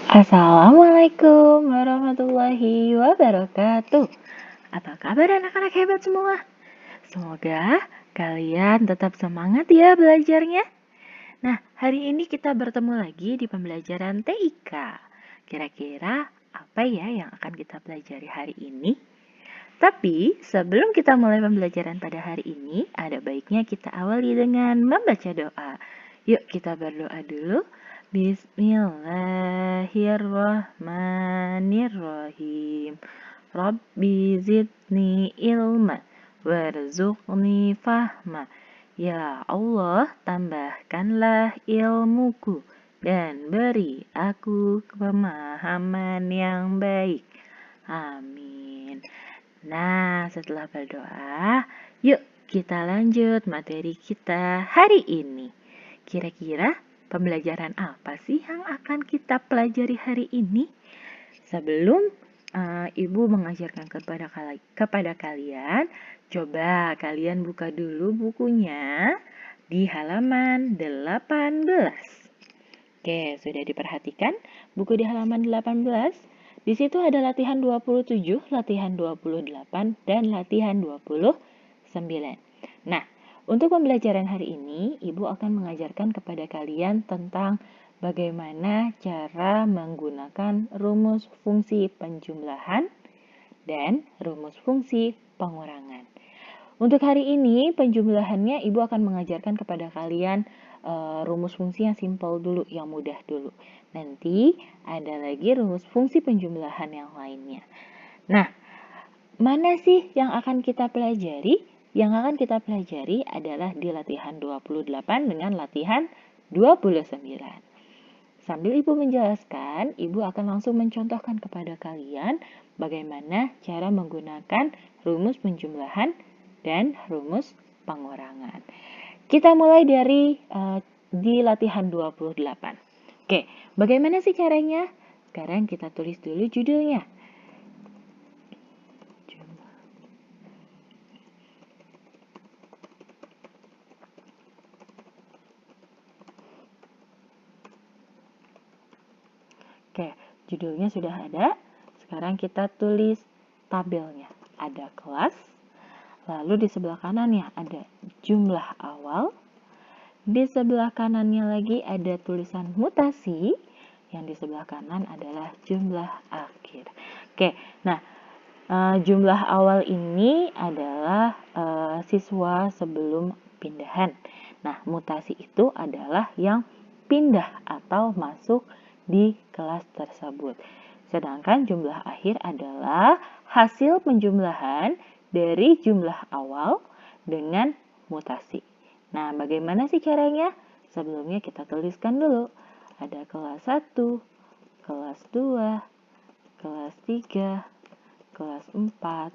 Assalamualaikum warahmatullahi wabarakatuh. Apa kabar anak-anak hebat semua? Semoga kalian tetap semangat ya belajarnya. Nah, hari ini kita bertemu lagi di pembelajaran TIK. Kira-kira apa ya yang akan kita pelajari hari ini? Tapi sebelum kita mulai pembelajaran pada hari ini, ada baiknya kita awali dengan membaca doa. Yuk kita berdoa dulu. Bismillahirrahmanirrahim. Rabbi zidni ilma warzuqni fahma. Ya Allah, tambahkanlah ilmuku dan beri aku pemahaman yang baik. Amin. Nah, setelah berdoa, yuk kita lanjut materi kita hari ini. Kira-kira pembelajaran apa sih yang akan kita pelajari hari ini? Sebelum Ibu mengajarkan kepada kalian, coba kalian buka dulu bukunya di halaman 18. Oke, sudah diperhatikan buku di halaman 18? Di situ ada latihan 27, latihan 28, dan latihan 29. Nah, untuk pembelajaran hari ini, Ibu akan mengajarkan kepada kalian tentang bagaimana cara menggunakan rumus fungsi penjumlahan dan rumus fungsi pengurangan. Untuk hari ini, penjumlahannya Ibu akan mengajarkan kepada kalian rumus fungsi yang simpel dulu, yang mudah dulu. Nanti ada lagi rumus fungsi penjumlahan yang lainnya. Nah, mana sih yang akan kita pelajari? Yang akan kita pelajari adalah di latihan 28 dengan latihan 29. Sambil Ibu menjelaskan, Ibu akan langsung mencontohkan kepada kalian bagaimana cara menggunakan rumus penjumlahan dan rumus pengurangan. Kita mulai dari di latihan 28. Oke, bagaimana sih caranya? Sekarang kita tulis dulu judulnya. Oke, judulnya sudah ada. Sekarang kita tulis tabelnya. Ada kelas, lalu di sebelah kanannya ada jumlah awal. Di sebelah kanannya lagi ada tulisan mutasi. Yang di sebelah kanan adalah jumlah akhir. Oke, nah jumlah awal ini adalah siswa sebelum pindahan. Nah, mutasi itu adalah yang pindah atau masuk di kelas tersebut. Sedangkan jumlah akhir adalah hasil penjumlahan dari jumlah awal dengan mutasi. Nah, bagaimana sih caranya? Sebelumnya kita tuliskan dulu. Ada kelas 1, kelas 2, kelas 3, kelas 4,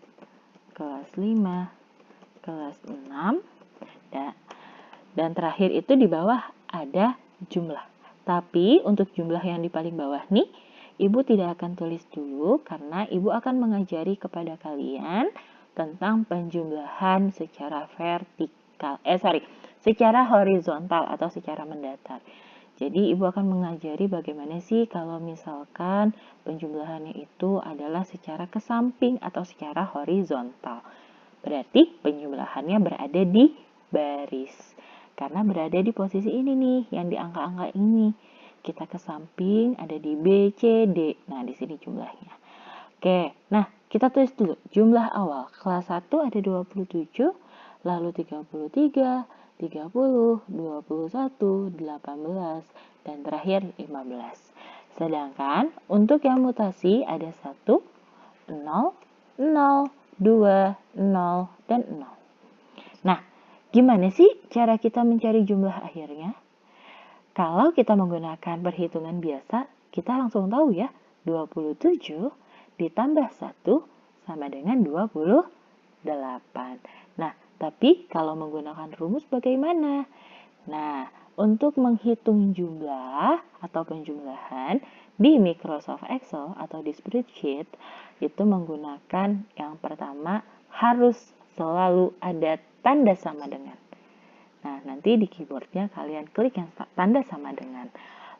kelas 5, kelas 6, dan terakhir itu di bawah ada jumlah. Tapi untuk jumlah yang di paling bawah nih, Ibu tidak akan tulis dulu karena Ibu akan mengajari kepada kalian tentang penjumlahan secara secara horizontal atau secara mendatar. Jadi Ibu akan mengajari bagaimana sih kalau misalkan penjumlahannya itu adalah secara ke samping atau secara horizontal. Berarti penjumlahannya berada di baris. Karena berada di posisi ini nih, yang di angka-angka ini. Kita ke samping, ada di B, C, D. Nah, di sini jumlahnya. Oke, nah kita tulis dulu. Jumlah awal, kelas 1 ada 27, lalu 33, 30, 21, 18, dan terakhir 15. Sedangkan untuk yang mutasi ada 1, 0, 0, 2, 0, dan 0. Nah, gimana sih cara kita mencari jumlah akhirnya? Kalau kita menggunakan perhitungan biasa, kita langsung tahu ya, 27 ditambah 1 sama dengan 28. Nah, tapi kalau menggunakan rumus bagaimana? Nah, untuk menghitung jumlah atau penjumlahan di Microsoft Excel atau di spreadsheet, itu menggunakan yang pertama harus selalu ada tanda sama dengan. Nah, nanti di keyboardnya kalian klik yang tanda sama dengan.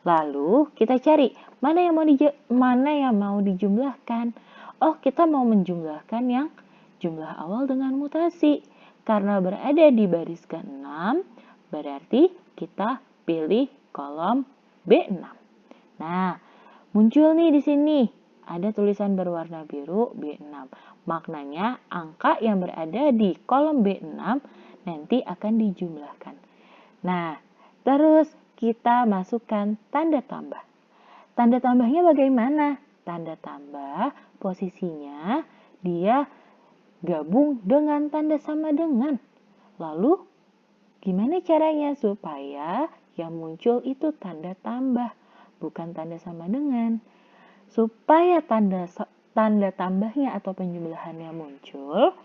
Lalu kita cari mana yang mau dijumlahkan. Oh, kita mau menjumlahkan yang jumlah awal dengan mutasi. Karena berada di baris ke-6, berarti kita pilih kolom B6. Nah, muncul nih di sini ada tulisan berwarna biru B6. Maknanya angka yang berada di kolom B6 nanti akan dijumlahkan. Nah, terus kita masukkan tanda tambah. Tanda tambahnya bagaimana? Tanda tambah posisinya dia gabung dengan tanda sama dengan. Lalu gimana caranya supaya yang muncul itu tanda tambah, bukan tanda sama dengan? Supaya tanda tambahnya atau penjumlahannya muncul,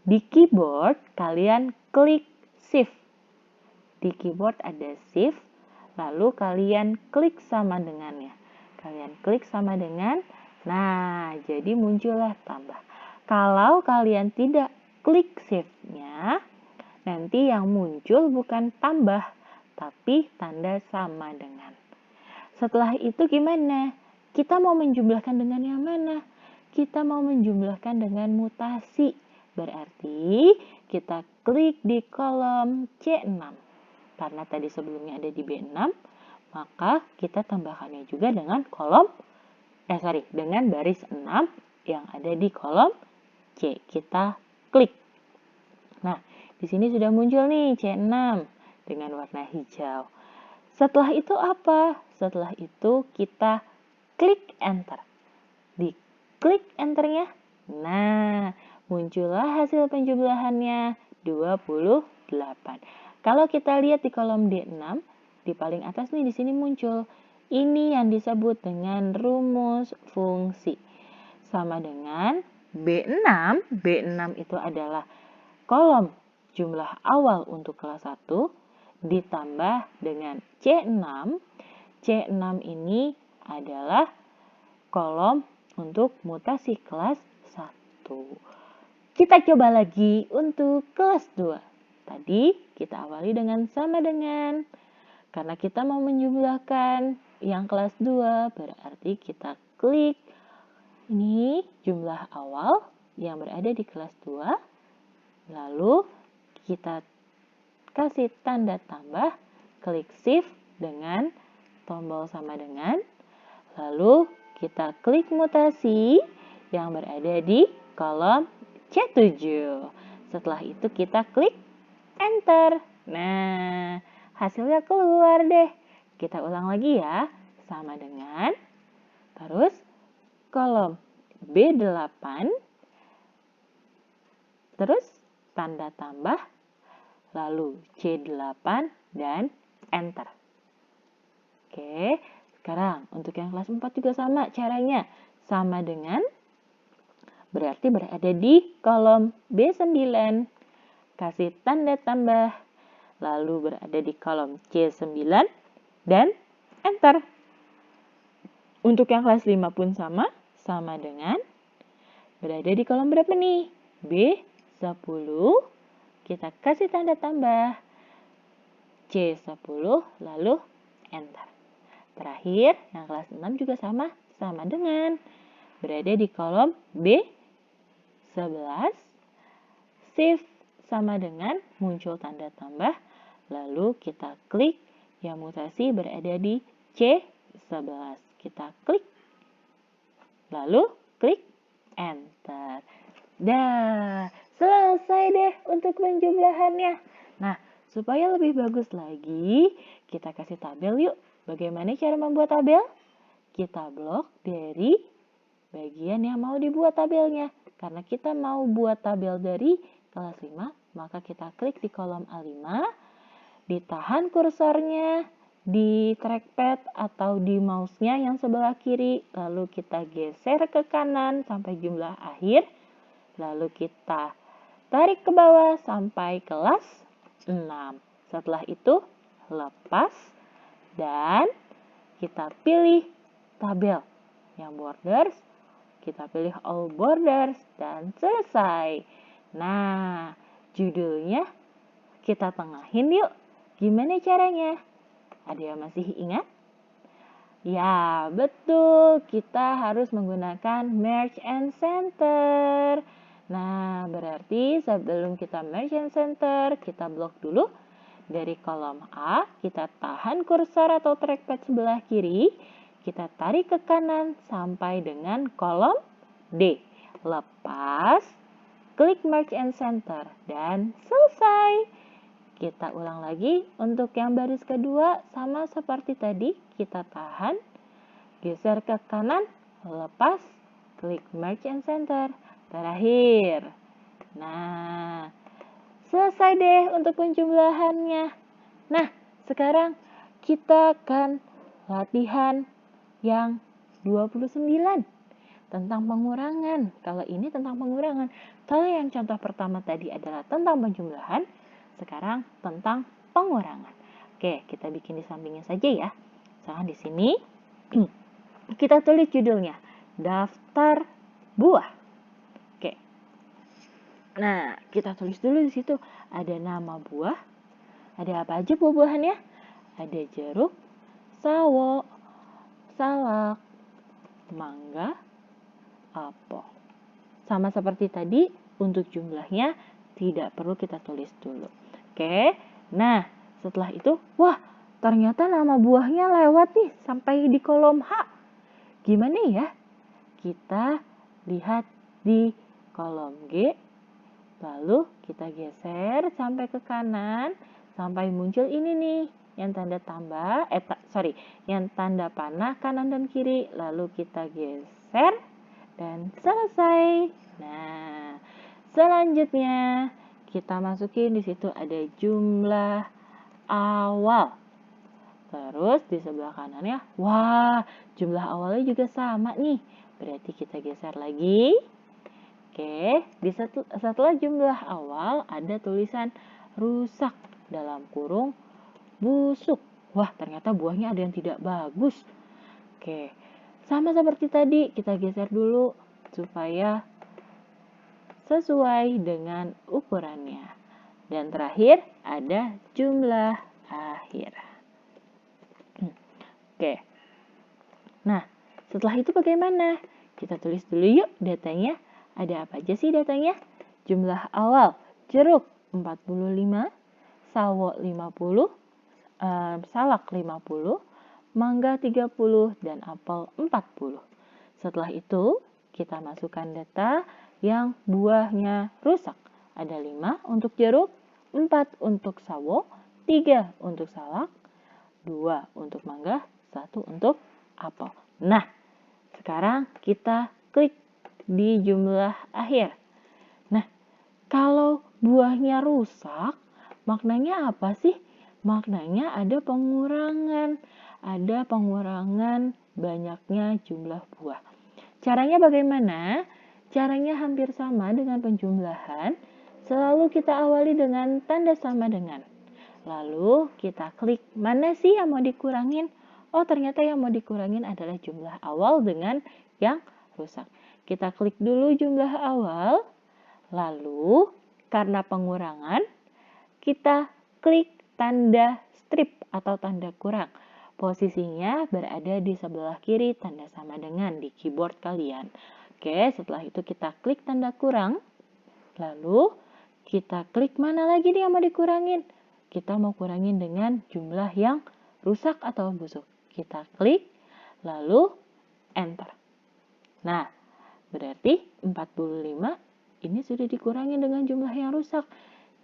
di keyboard kalian klik Shift. Di keyboard ada Shift, lalu kalian klik sama dengannya. Kalian klik sama dengan, nah jadi muncullah tambah. Kalau kalian tidak klik Shift-nya, nanti yang muncul bukan tambah, tapi tanda sama dengan. Setelah itu gimana? Kita mau menjumlahkan dengan yang mana? Kita mau menjumlahkan dengan mutasi. Berarti kita klik di kolom C6. Karena tadi sebelumnya ada di B6, maka kita tambahkannya juga dengan dengan baris 6 yang ada di kolom C. Kita klik. Nah, di sini sudah muncul nih C6 dengan warna hijau. Setelah itu apa? Setelah itu kita klik enter. Di klik enternya, nah muncullah hasil penjumlahannya 28. Kalau kita lihat di kolom D6, di paling atas nih di sini muncul. Ini yang disebut dengan rumus fungsi. Sama dengan B6. B6 itu adalah kolom jumlah awal untuk kelas 1 ditambah dengan C6. C6 ini adalah kolom untuk mutasi kelas 1. Kita coba lagi untuk kelas 2. Tadi kita awali dengan sama dengan. Karena kita mau menjumlahkan yang kelas 2, berarti kita klik ini jumlah awal yang berada di kelas 2. Lalu kita kasih tanda tambah, klik Shift dengan tombol sama dengan. Lalu kita klik mutasi yang berada di kolom C7. Setelah itu kita klik enter. Nah, hasilnya keluar deh. Kita ulang lagi ya. Sama dengan. Terus kolom B8. Terus tanda tambah. Lalu C8 dan enter. Oke. Sekarang untuk yang kelas 4 juga sama caranya. Sama dengan berarti berada di kolom B9. Kasih tanda tambah. Lalu berada di kolom C9 dan enter. Untuk yang kelas 5 pun sama. Sama dengan berada di kolom berapa nih? B10. Kita kasih tanda tambah. C10 lalu enter. Terakhir, yang kelas 6 juga sama dengan. Berada di kolom B11. Shift sama dengan muncul tanda tambah. Lalu kita klik yang mutasi berada di C11. Kita klik. Lalu klik enter. Dah, selesai deh untuk penjumlahannya. Nah, supaya lebih bagus lagi, kita kasih tabel yuk. Bagaimana cara membuat tabel? Kita blok dari bagian yang mau dibuat tabelnya. Karena kita mau buat tabel dari kelas 5, maka kita klik di kolom A5, ditahan kursornya di trackpad atau di mouse-nya yang sebelah kiri, lalu kita geser ke kanan sampai jumlah akhir, lalu kita tarik ke bawah sampai kelas 6. Setelah itu lepas dan kita pilih tabel yang borders, kita pilih all borders dan selesai. Nah, judulnya kita tengahin yuk. Gimana caranya? Ada yang masih ingat? Ya, betul. Kita harus menggunakan merge and center. Nah, berarti sebelum kita merge and center, kita blok dulu. Dari kolom A, kita tahan kursor atau trackpad sebelah kiri. Kita tarik ke kanan sampai dengan kolom D. Lepas, klik merge and center, dan selesai. Kita ulang lagi untuk yang baris kedua, sama seperti tadi, kita tahan, geser ke kanan, lepas, klik merge and center. Terakhir. Nah, selesai deh untuk penjumlahannya. Nah, sekarang kita akan latihan yang 29 tentang pengurangan. Kalau ini tentang pengurangan. Kalau yang contoh pertama tadi adalah tentang penjumlahan, sekarang tentang pengurangan. Oke, kita bikin di sampingnya saja ya. Sekarang di sini kita tulis judulnya, daftar buah. Oke. Nah, kita tulis dulu di situ ada nama buah. Ada apa aja buah-buahannya? Ada jeruk, sawo, salak, mangga, apel. Sama seperti tadi, untuk jumlahnya tidak perlu kita tulis dulu. Oke, nah setelah itu, wah ternyata nama buahnya lewat nih sampai di kolom H. Gimana ya? Kita lihat di kolom G, lalu kita geser sampai ke kanan, sampai muncul ini nih, yang tanda tambah, yang tanda panah kanan dan kiri, lalu kita geser, dan selesai. Nah, selanjutnya kita masukin di situ ada jumlah awal. Terus di sebelah kanannya, wah jumlah awalnya juga sama nih. Berarti kita geser lagi. Oke, setelah jumlah awal ada tulisan rusak dalam kurung busuk. Wah, ternyata buahnya ada yang tidak bagus. Oke, sama seperti tadi, kita geser dulu supaya sesuai dengan ukurannya. Dan terakhir ada jumlah akhir. Oke. Nah, setelah itu bagaimana? Kita tulis dulu yuk datanya. Ada apa aja sih datanya? Jumlah awal, jeruk 45, sawo 50, salak 50, mangga 30, dan apel 40. Setelah itu, kita masukkan data yang buahnya rusak. Ada 5 untuk jeruk, 4 untuk sawo, 3 untuk salak, 2 untuk mangga, 1 untuk apel. Nah, sekarang kita klik di jumlah akhir. Nah, kalau buahnya rusak, maknanya apa sih? Maknanya ada pengurangan. Ada pengurangan banyaknya jumlah buah. Caranya bagaimana? Caranya hampir sama dengan penjumlahan. Selalu kita awali dengan tanda sama dengan. Lalu kita klik mana sih yang mau dikurangin? Oh, ternyata yang mau dikurangin adalah jumlah awal dengan yang rusak. Kita klik dulu jumlah awal. Lalu karena pengurangan, kita klik tanda strip atau tanda kurang. Posisinya berada di sebelah kiri tanda sama dengan di keyboard kalian. Oke, setelah itu kita klik tanda kurang. Lalu kita klik mana lagi nih yang mau dikurangin? Kita mau kurangin dengan jumlah yang rusak atau busuk. Kita klik, lalu enter. Nah, berarti 45 ini sudah dikurangin dengan jumlah yang rusak.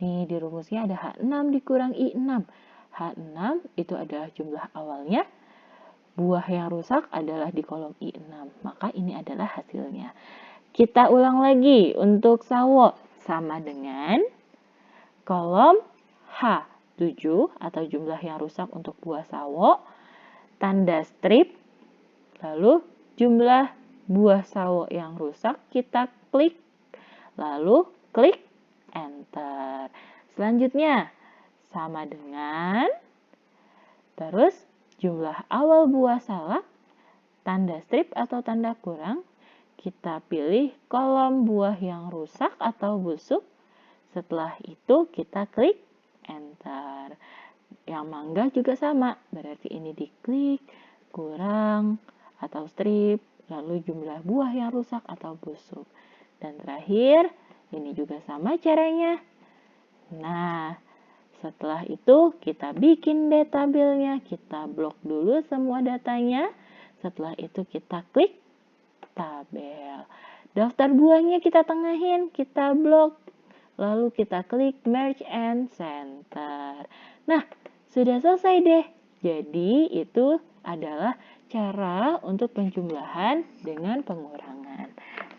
Nih, di rumusnya ada H6 dikurang I6. H6 itu adalah jumlah awalnya. Buah yang rusak adalah di kolom I6. Maka ini adalah hasilnya. Kita ulang lagi untuk sawo. Sama dengan kolom H7 atau jumlah yang rusak untuk buah sawo. Tanda strip. Lalu jumlah buah sawo yang rusak kita klik. Lalu klik enter. Selanjutnya sama dengan terus jumlah awal buah salak, tanda strip atau tanda kurang, kita pilih kolom buah yang rusak atau busuk. Setelah itu kita klik enter. Yang mangga juga sama, berarti ini diklik, kurang atau strip, lalu jumlah buah yang rusak atau busuk. Dan terakhir, ini juga sama caranya. Nah, setelah itu kita bikin deh tabelnya, kita blok dulu semua datanya. Setelah itu kita klik tabel. Daftar buahnya kita tengahin, kita blok. Lalu kita klik merge and center. Nah, sudah selesai deh. Jadi itu adalah cara untuk penjumlahan dengan pengurangan.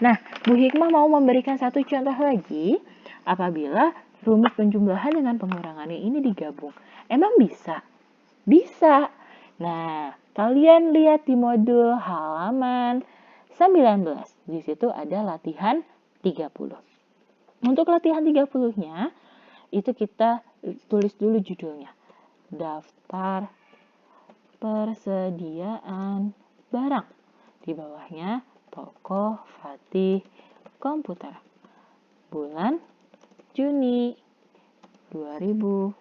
Nah, Bu Hikmah mau memberikan satu contoh lagi apabila rumus penjumlahan dengan pengurangannya ini digabung. Emang bisa? Bisa. Nah, kalian lihat di modul halaman 19. Di situ ada latihan 30. Untuk latihan 30-nya, itu kita tulis dulu judulnya. Daftar persediaan barang. Di bawahnya, toko Fatih Komputer. Bulan Juni 2013.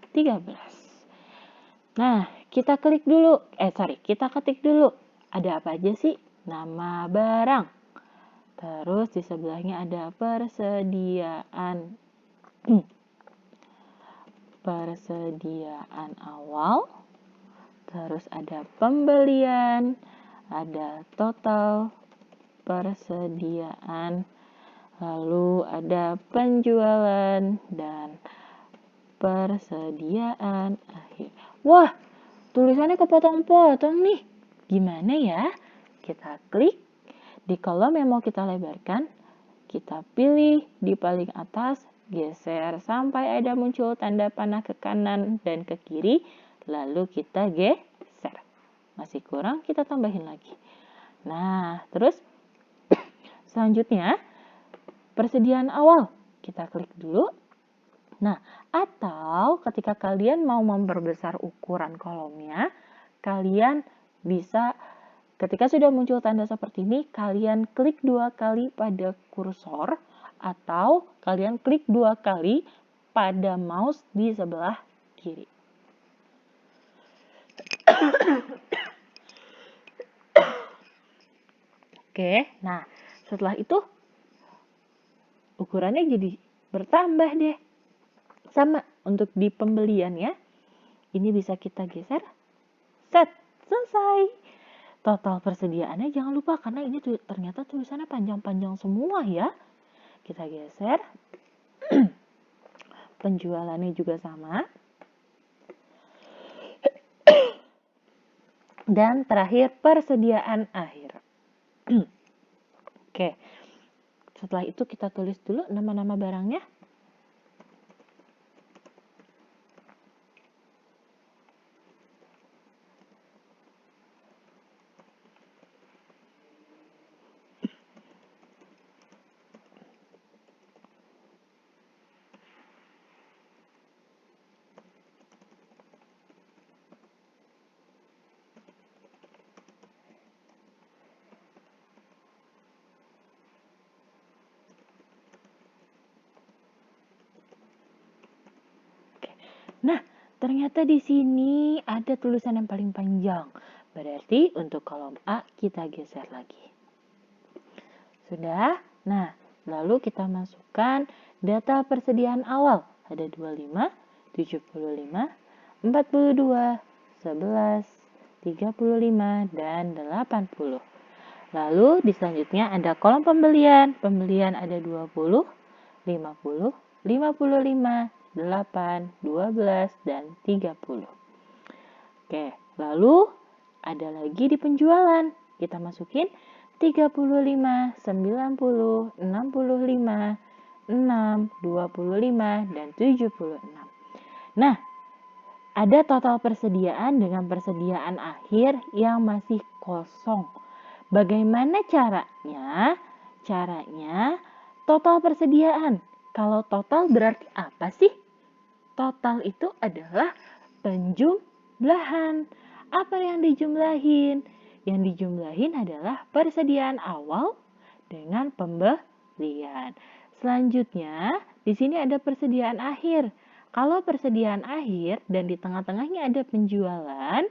Nah, kita ketik dulu. Ada apa aja sih? Nama barang. Terus di sebelahnya ada persediaan. Persediaan awal. Terus ada pembelian. Ada total persediaan. Lalu ada penjualan dan persediaan akhir. Wah, tulisannya kepotong-potong nih. Gimana ya? Kita klik di kolom yang mau kita lebarkan. Kita pilih di paling atas, geser sampai ada muncul tanda panah ke kanan dan ke kiri. Lalu kita geser. Masih kurang, kita tambahin lagi. Nah, terus selanjutnya persediaan awal. Kita klik dulu. Nah, atau ketika kalian mau memperbesar ukuran kolomnya, kalian bisa, ketika sudah muncul tanda seperti ini, kalian klik 2 kali pada kursor, atau kalian klik 2 kali pada mouse di sebelah kiri. Oke, nah setelah itu ukurannya jadi bertambah deh. Sama untuk di pembelian ya. Ini bisa kita geser. Set, selesai. Total persediaannya jangan lupa karena ini ternyata tulisannya panjang-panjang semua ya. Kita geser. Penjualannya juga sama. Dan terakhir persediaan akhir. Oke. Setelah itu kita tulis dulu nama-nama barangnya. Nah, ternyata di sini ada tulisan yang paling panjang. Berarti untuk kolom A kita geser lagi. Sudah? Nah, lalu kita masukkan data persediaan awal. Ada 25, 75, 42, 11, 35, dan 80. Lalu di selanjutnya ada kolom pembelian. Pembelian ada 20, 50, 55, 8, 12, dan 30. Oke, lalu ada lagi di penjualan. Kita masukin 35, 90, 65, 6, 25, dan 76. Nah, ada total persediaan dengan persediaan akhir yang masih kosong. Bagaimana caranya? Caranya total persediaan. Kalau total berarti apa sih? Total itu adalah penjumlahan. Apa yang dijumlahin? Yang dijumlahin adalah persediaan awal dengan pembelian. Selanjutnya, di sini ada persediaan akhir. Kalau persediaan akhir dan di tengah-tengahnya ada penjualan,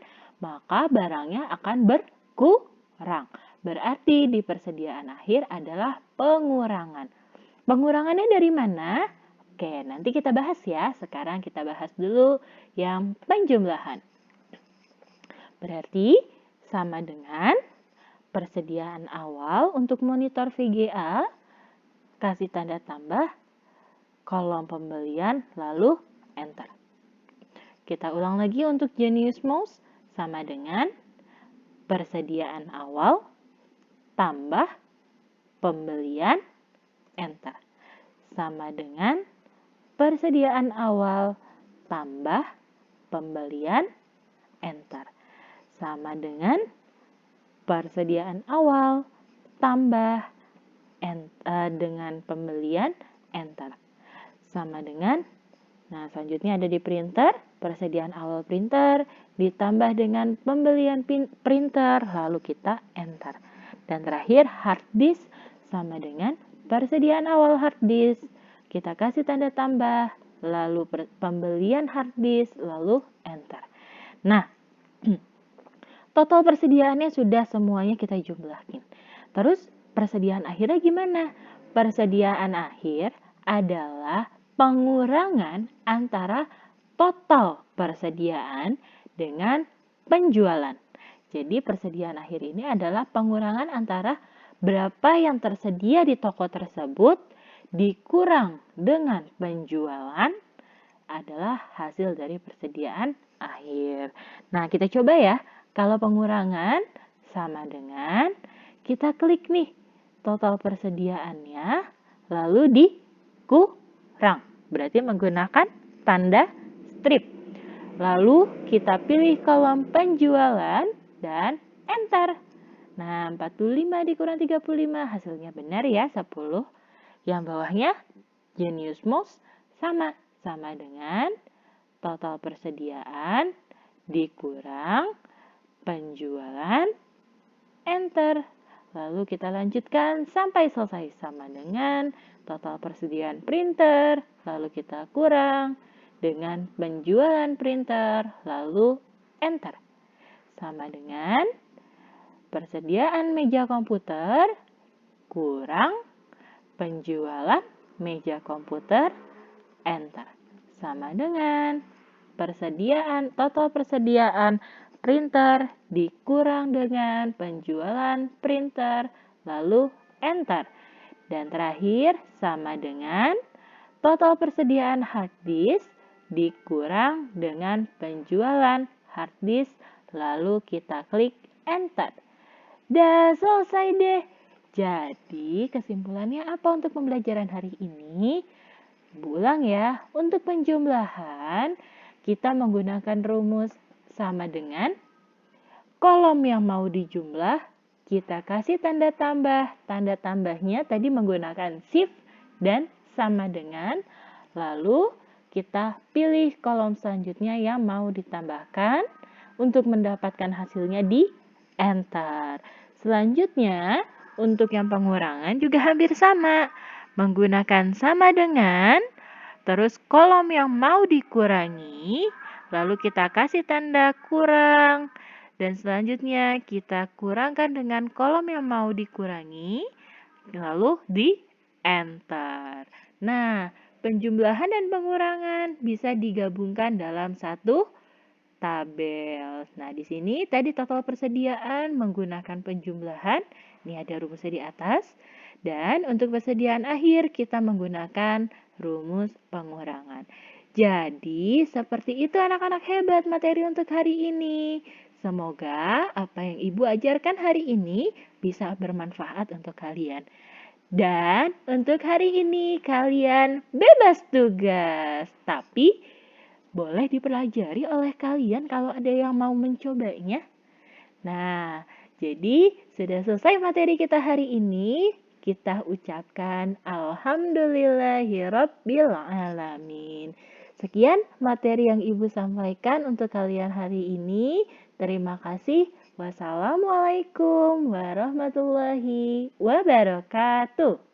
maka barangnya akan berkurang. Berarti di persediaan akhir adalah pengurangan. Pengurangannya dari mana? Oke, nanti kita bahas ya. Sekarang kita bahas dulu yang penjumlahan. Berarti sama dengan persediaan awal untuk monitor VGA, kasih tanda tambah, kolom pembelian, lalu enter. Kita ulang lagi untuk Genius Mouse, sama dengan persediaan awal, tambah, pembelian, enter. Sama dengan persediaan awal, tambah, pembelian, enter. Sama dengan persediaan awal, tambah, dengan pembelian, enter. Sama dengan, nah selanjutnya ada di printer, persediaan awal printer, ditambah dengan pembelian printer, lalu kita enter. Dan terakhir hard disk, sama dengan persediaan awal hard disk, kita kasih tanda tambah, lalu pembelian hard disk, lalu enter. Nah, total persediaannya sudah semuanya kita jumlahin. Terus persediaan akhirnya gimana? Persediaan akhir adalah pengurangan antara total persediaan dengan penjualan. Jadi persediaan akhir ini adalah pengurangan antara berapa yang tersedia di toko tersebut dikurang dengan penjualan adalah hasil dari persediaan akhir. Nah, kita coba ya. Kalau pengurangan sama dengan kita klik nih total persediaannya lalu dikurang. Berarti menggunakan tanda strip. Lalu kita pilih kolom penjualan dan enter. Nah, 45 dikurang 35 hasilnya benar ya 10. Yang bawahnya Genius Mouse sama dengan total persediaan dikurang penjualan, enter. Lalu kita lanjutkan sampai selesai sama dengan total persediaan printer, lalu kita kurang dengan penjualan printer, lalu enter. Sama dengan persediaan meja komputer, kurang penjualan meja komputer, enter. Sama dengan total persediaan printer dikurang dengan penjualan printer, lalu enter. Dan terakhir sama dengan total persediaan hard disk dikurang dengan penjualan hard disk, lalu kita klik enter. Dah selesai deh. Jadi kesimpulannya apa untuk pembelajaran hari ini? Ulang ya, untuk penjumlahan kita menggunakan rumus sama dengan kolom yang mau dijumlah, kita kasih tanda tambah. Tanda tambahnya tadi menggunakan shift dan sama dengan. Lalu kita pilih kolom selanjutnya yang mau ditambahkan. Untuk mendapatkan hasilnya di enter. Selanjutnya, untuk yang pengurangan juga hampir sama. Menggunakan sama dengan, terus kolom yang mau dikurangi, lalu kita kasih tanda kurang. Dan selanjutnya kita kurangkan dengan kolom yang mau dikurangi, lalu di enter. Nah, penjumlahan dan pengurangan bisa digabungkan dalam satu tabel. Nah, di sini tadi total persediaan menggunakan penjumlahan. Ini ada rumusnya di atas. Dan untuk persediaan akhir kita menggunakan rumus pengurangan. Jadi, seperti itu anak-anak hebat materi untuk hari ini. Semoga apa yang Ibu ajarkan hari ini bisa bermanfaat untuk kalian. Dan untuk hari ini kalian bebas tugas. Tapi boleh dipelajari oleh kalian kalau ada yang mau mencobanya. Nah, jadi sudah selesai materi kita hari ini. Kita ucapkan Alhamdulillahirabbil alamin. Sekian materi yang Ibu sampaikan untuk kalian hari ini. Terima kasih. Wassalamualaikum warahmatullahi wabarakatuh.